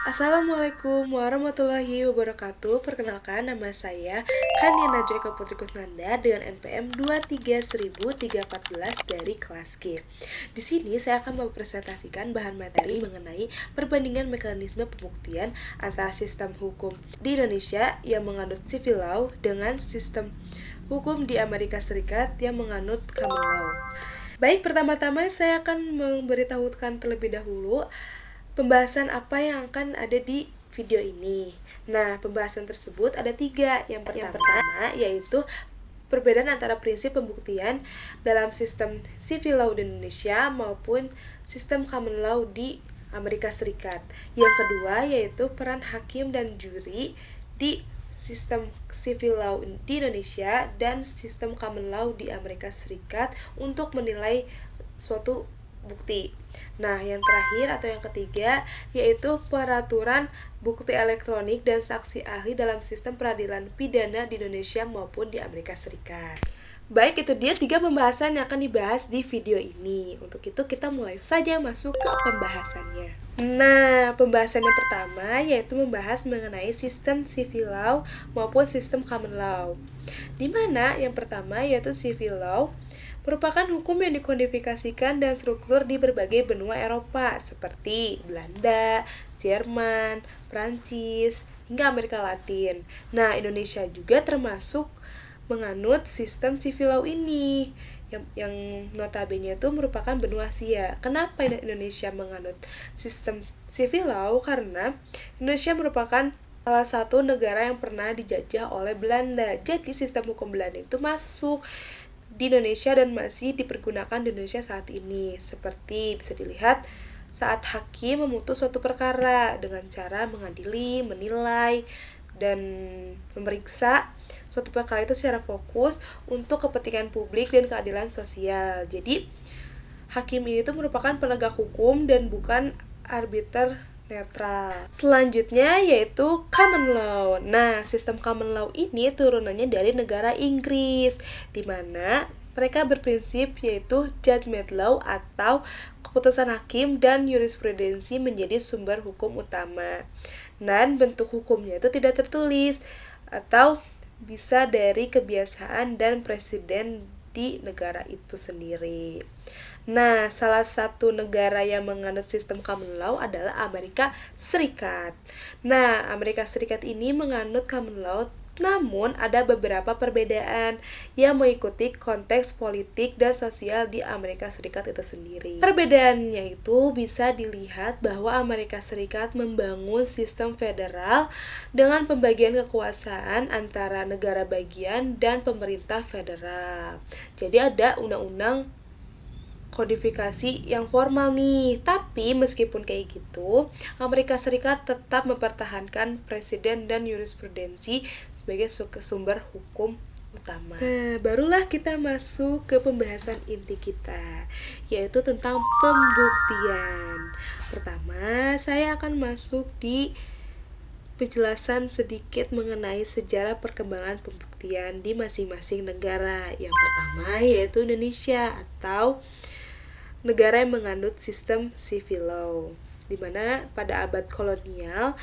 Assalamualaikum warahmatullahi wabarakatuh. Perkenalkan, nama saya Kaniana Joyka Putri Kusnanda dengan NPM 2310314 dari kelas G. Di sini saya akan mempresentasikan bahan materi mengenai perbandingan mekanisme pembuktian antara sistem hukum di Indonesia yang menganut civil law dengan sistem hukum di Amerika Serikat yang menganut common law. Baik, pertama-tama saya akan memberitahukan terlebih dahulu pembahasan apa yang akan ada di video ini. Nah, pembahasan tersebut ada 3. Yang pertama yaitu perbedaan antara prinsip pembuktian dalam sistem civil law di Indonesia maupun sistem common law di Amerika Serikat. Yang kedua yaitu peran hakim dan juri di sistem civil law di Indonesia dan sistem common law di Amerika Serikat untuk menilai suatu bukti. Nah, yang terakhir atau yang ketiga yaitu peraturan bukti elektronik dan saksi ahli dalam sistem peradilan pidana di Indonesia maupun di Amerika Serikat. Baik, itu dia 3 pembahasan yang akan dibahas di video ini. Untuk itu kita mulai saja masuk ke pembahasannya. Nah, pembahasan yang pertama yaitu membahas mengenai sistem civil law maupun sistem common law. Di mana yang pertama yaitu civil law merupakan hukum yang dikodifikasikan dan struktur di berbagai benua Eropa seperti Belanda, Jerman, Prancis, hingga Amerika Latin. Nah, Indonesia juga termasuk menganut sistem civil law ini yang notabene itu merupakan benua Asia. Kenapa Indonesia menganut sistem civil law? Karena Indonesia merupakan salah satu negara yang pernah dijajah oleh Belanda. Jadi sistem hukum Belanda itu masuk di Indonesia dan masih dipergunakan di Indonesia saat ini. Seperti bisa dilihat saat hakim memutus suatu perkara dengan cara mengadili, menilai, dan memeriksa suatu perkara itu secara fokus untuk kepentingan publik dan keadilan sosial. Jadi hakim ini tuh merupakan penegak hukum dan bukan arbiter netral. Selanjutnya yaitu common law. Nah, sistem common law ini turunannya dari negara Inggris, di mana mereka berprinsip yaitu judgment law atau keputusan hakim dan jurisprudensi menjadi sumber hukum utama. Dan bentuk hukumnya itu tidak tertulis atau bisa dari kebiasaan dan presiden di negara itu sendiri. Nah, salah satu negara yang menganut sistem common law adalah Amerika Serikat. Nah, Amerika Serikat ini menganut common law, namun ada beberapa perbedaan yang mengikuti konteks politik dan sosial di Amerika Serikat itu sendiri. Perbedaannya itu bisa dilihat bahwa Amerika Serikat membangun sistem federal dengan pembagian kekuasaan antara negara bagian dan pemerintah federal. Jadi ada undang-undang kodifikasi yang formal nih. Tapi meskipun kayak gitu, Amerika Serikat tetap mempertahankan presiden dan jurisprudensi sebagai sumber hukum utama. Nah, barulah kita masuk ke pembahasan inti kita, yaitu tentang pembuktian. Pertama, saya akan masuk di penjelasan sedikit mengenai sejarah perkembangan pembuktian di masing-masing negara. Yang pertama yaitu Indonesia atau negara yang menganut sistem civil law, di mana pada abad kolonial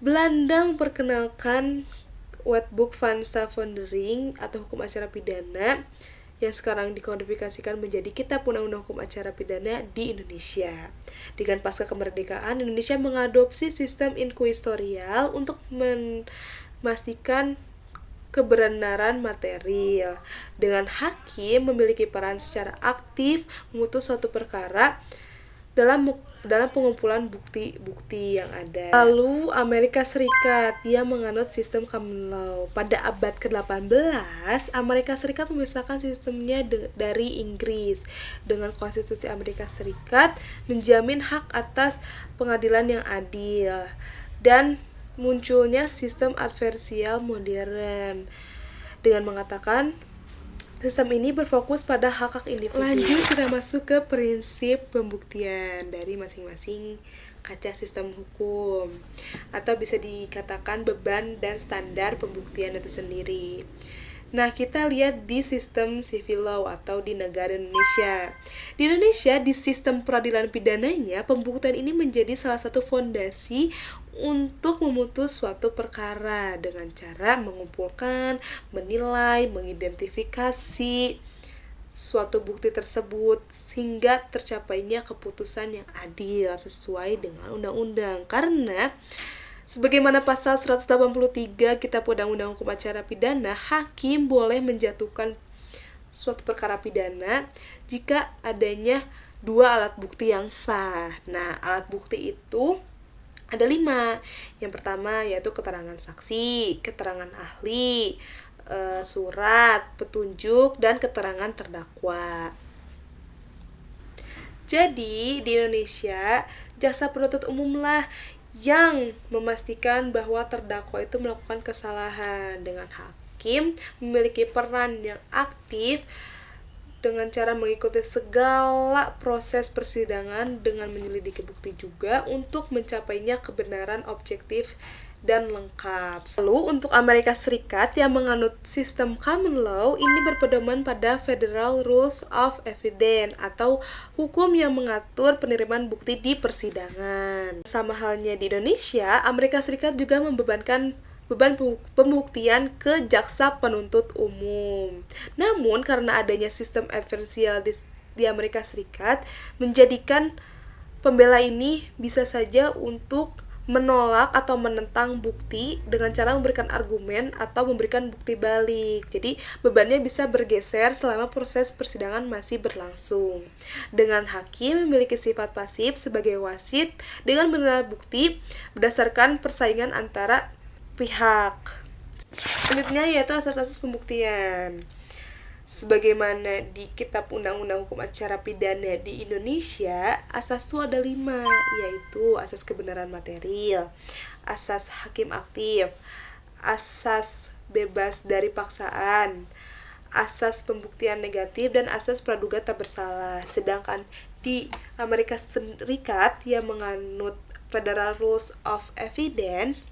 Belanda memperkenalkan Wetboek van Staveldering atau hukum acara pidana yang sekarang dikodifikasikan menjadi Kitab Undang-Undang Hukum Acara Pidana di Indonesia. Dengan pasca kemerdekaan, Indonesia mengadopsi sistem inkuisitorial untuk memastikan kebenaran material, dengan hakim memiliki peran secara aktif memutus suatu perkara dalam pengumpulan bukti-bukti yang ada. Lalu Amerika Serikat, dia menganut sistem common law. Pada abad ke-18, Amerika Serikat memisahkan sistemnya dari Inggris. Dengan konstitusi Amerika Serikat menjamin hak atas pengadilan yang adil dan munculnya sistem adversial modern dengan mengatakan sistem ini berfokus pada hak-hak individu. Lanjut kita masuk ke prinsip pembuktian dari masing-masing kaca sistem hukum, atau bisa dikatakan beban dan standar pembuktian itu sendiri. Nah, kita lihat di sistem civil law atau di negara Indonesia. Di Indonesia, di sistem peradilan pidananya, pembuktian ini menjadi salah satu fondasi untuk memutus suatu perkara dengan cara mengumpulkan, menilai, mengidentifikasi suatu bukti tersebut sehingga tercapainya keputusan yang adil sesuai dengan undang-undang. Karena sebagaimana pasal 183 Kitab Undang-Undang Hukum Acara Pidana, hakim boleh menjatuhkan suatu perkara pidana jika adanya 2 alat bukti yang sah. Nah, alat bukti itu ada 5. Yang pertama yaitu keterangan saksi, keterangan ahli, surat, petunjuk, dan keterangan terdakwa. Jadi, di Indonesia, jaksa penuntut umum lah yang memastikan bahwa terdakwa itu melakukan kesalahan, dengan hakim memiliki peran yang aktif dengan cara mengikuti segala proses persidangan dengan menyelidiki bukti juga untuk mencapainya kebenaran objektif dan lengkap. Lalu untuk Amerika Serikat yang menganut sistem common law, ini berpedoman pada Federal Rules of Evidence atau hukum yang mengatur penerimaan bukti di persidangan. Sama halnya di Indonesia, Amerika Serikat juga membebankan beban pembuktian ke jaksa penuntut umum. Namun karena adanya sistem adversial di Amerika Serikat, menjadikan pembela ini bisa saja untuk menolak atau menentang bukti dengan cara memberikan argumen atau memberikan bukti balik. Jadi bebannya bisa bergeser selama proses persidangan masih berlangsung. Dengan hakim memiliki sifat pasif sebagai wasit dengan menilai bukti berdasarkan persaingan antara pihak. Selanjutnya yaitu asas-asas pembuktian. Sebagaimana di Kitab Undang-Undang Hukum Acara Pidana di Indonesia, asas itu ada 5, yaitu asas kebenaran material, asas hakim aktif, asas bebas dari paksaan, asas pembuktian negatif, dan asas praduga tak bersalah. Sedangkan di Amerika Serikat yang menganut Federal Rules of Evidence,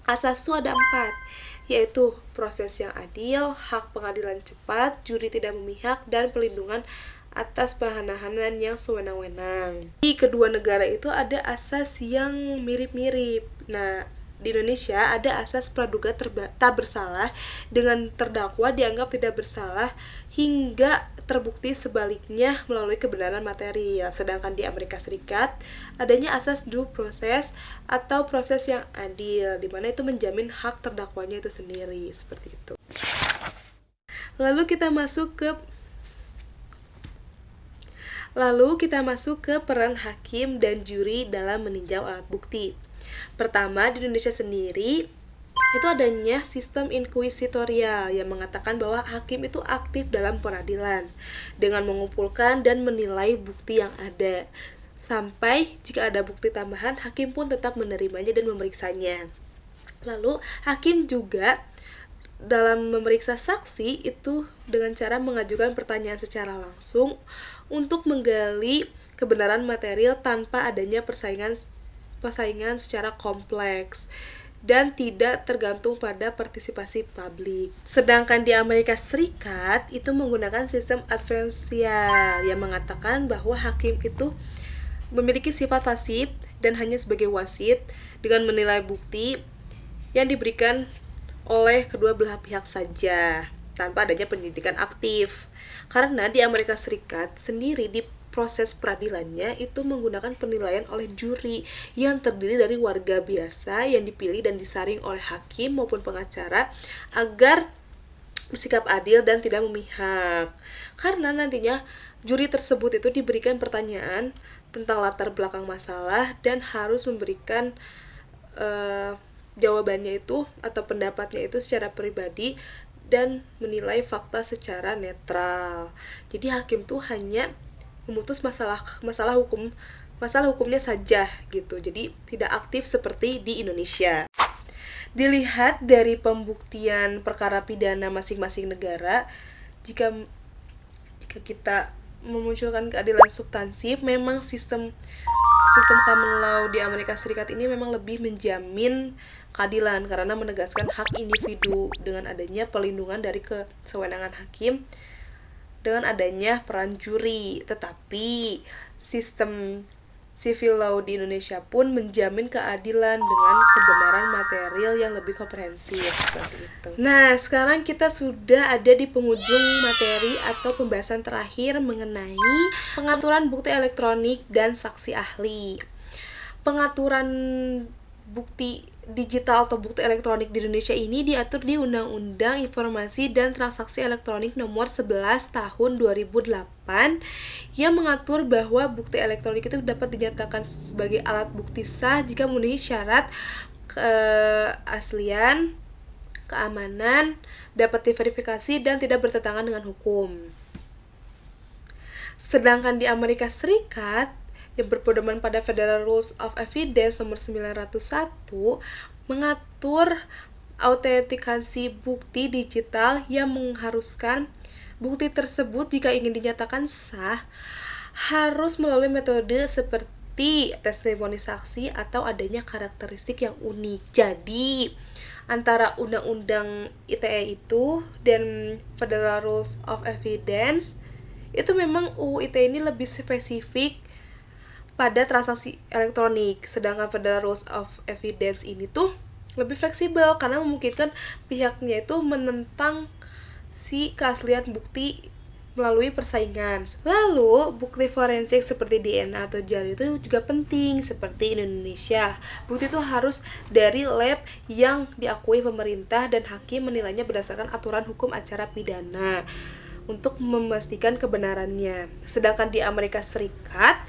asas itu ada 4, yaitu proses yang adil, hak pengadilan cepat, juri tidak memihak, dan pelindungan atas penahanan yang sewenang-wenang. Di kedua negara itu ada asas yang mirip-mirip. Nah, di Indonesia ada asas praduga tak bersalah dengan terdakwa dianggap tidak bersalah hingga terbukti sebaliknya melalui kebenaran material. Sedangkan di Amerika Serikat adanya asas due process atau proses yang adil, di mana itu menjamin hak terdakwanya itu sendiri, seperti itu. Lalu kita masuk ke peran hakim dan juri dalam meninjau alat bukti. Pertama, di Indonesia sendiri itu adanya sistem inkuisitorial yang mengatakan bahwa hakim itu aktif dalam peradilan dengan mengumpulkan dan menilai bukti yang ada. Sampai jika ada bukti tambahan, hakim pun tetap menerimanya dan memeriksanya. Lalu, hakim juga dalam memeriksa saksi itu dengan cara mengajukan pertanyaan secara langsung untuk menggali kebenaran material tanpa adanya persaingan secara kompleks dan tidak tergantung pada partisipasi publik. Sedangkan di Amerika Serikat itu menggunakan sistem adversial yang mengatakan bahwa hakim itu memiliki sifat pasif dan hanya sebagai wasit dengan menilai bukti yang diberikan oleh kedua belah pihak saja tanpa adanya penyelidikan aktif. Karena di Amerika Serikat sendiri di proses peradilannya itu menggunakan penilaian oleh juri yang terdiri dari warga biasa yang dipilih dan disaring oleh hakim maupun pengacara agar bersikap adil dan tidak memihak. Karena nantinya juri tersebut itu diberikan pertanyaan tentang latar belakang masalah dan harus memberikan jawabannya itu atau pendapatnya itu secara pribadi dan menilai fakta secara netral. Jadi hakim tuh hanya memutus masalah hukumnya saja gitu. Jadi tidak aktif seperti di Indonesia. Dilihat dari pembuktian perkara pidana masing-masing negara, jika kita memunculkan keadilan substansif, memang sistem sistem common law di Amerika Serikat ini memang lebih menjamin keadilan karena menegaskan hak individu dengan adanya pelindungan dari kesewenangan hakim dengan adanya peran juri. Tetapi sistem civil law di Indonesia pun menjamin keadilan dengan kebenaran material yang lebih komprehensif seperti itu. Nah, sekarang kita sudah ada di penghujung materi atau pembahasan terakhir mengenai pengaturan bukti elektronik dan saksi ahli. Pengaturan bukti digital atau bukti elektronik di Indonesia ini diatur di Undang-Undang Informasi dan Transaksi Elektronik Nomor 11 Tahun 2008 yang mengatur bahwa bukti elektronik itu dapat dinyatakan sebagai alat bukti sah jika memenuhi syarat keaslian, keamanan, dapat diverifikasi dan tidak bertentangan dengan hukum. Sedangkan di Amerika Serikat yang berpedoman pada Federal Rules of Evidence nomor 901 mengatur autentikasi bukti digital yang mengharuskan bukti tersebut jika ingin dinyatakan sah harus melalui metode seperti testimoni saksi atau adanya karakteristik yang unik. Jadi antara Undang-Undang ITE itu dan Federal Rules of Evidence itu memang UU ITE ini lebih spesifik pada transaksi elektronik, sedangkan Federal Rules of Evidence ini tuh lebih fleksibel karena memungkinkan pihaknya itu menentang si keaslian bukti melalui persaingan. Lalu, bukti forensik seperti DNA atau jari itu juga penting seperti di Indonesia. Bukti itu harus dari lab yang diakui pemerintah dan hakim menilainya berdasarkan aturan hukum acara pidana untuk memastikan kebenarannya. Sedangkan di Amerika Serikat,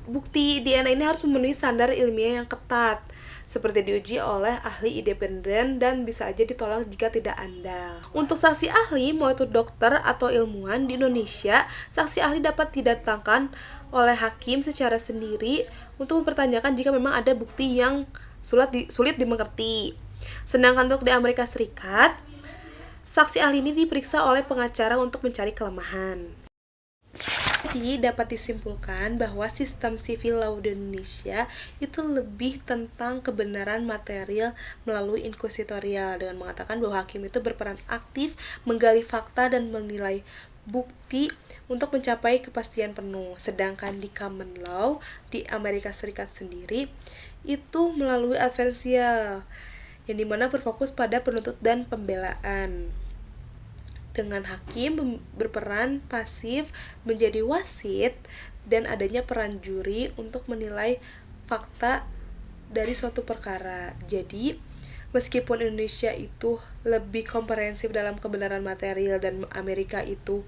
bukti DNA ini harus memenuhi standar ilmiah yang ketat, seperti diuji oleh ahli independen dan bisa aja ditolak jika tidak andal. Untuk saksi ahli, mau itu dokter atau ilmuwan di Indonesia, saksi ahli dapat didatangkan oleh hakim secara sendiri untuk mempertanyakan jika memang ada bukti yang sulit dimengerti. Sedangkan untuk di Amerika Serikat, saksi ahli ini diperiksa oleh pengacara untuk mencari kelemahan. Jadi dapat disimpulkan bahwa sistem civil law di Indonesia itu lebih tentang kebenaran material melalui inkuisitorial dengan mengatakan bahwa hakim itu berperan aktif menggali fakta dan menilai bukti untuk mencapai kepastian penuh. Sedangkan di common law di Amerika Serikat sendiri itu melalui adversarial yang dimana berfokus pada penuntut dan pembelaan. Dengan hakim berperan pasif menjadi wasit dan adanya peran juri untuk menilai fakta dari suatu perkara. Jadi, meskipun Indonesia itu lebih komprehensif dalam kebenaran material dan Amerika itu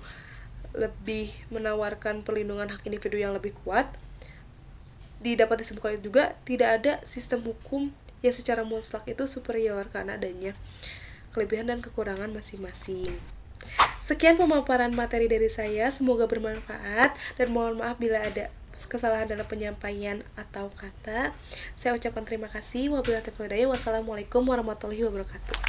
lebih menawarkan perlindungan hak individu yang lebih kuat, dapat disebutkan juga tidak ada sistem hukum yang secara mutlak itu superior karena adanya kelebihan dan kekurangan masing-masing. Sekian pemaparan materi dari saya, semoga bermanfaat dan mohon maaf bila ada kesalahan dalam penyampaian atau kata. Saya ucapkan terima kasih. Wassalamualaikum warahmatullahi wabarakatuh.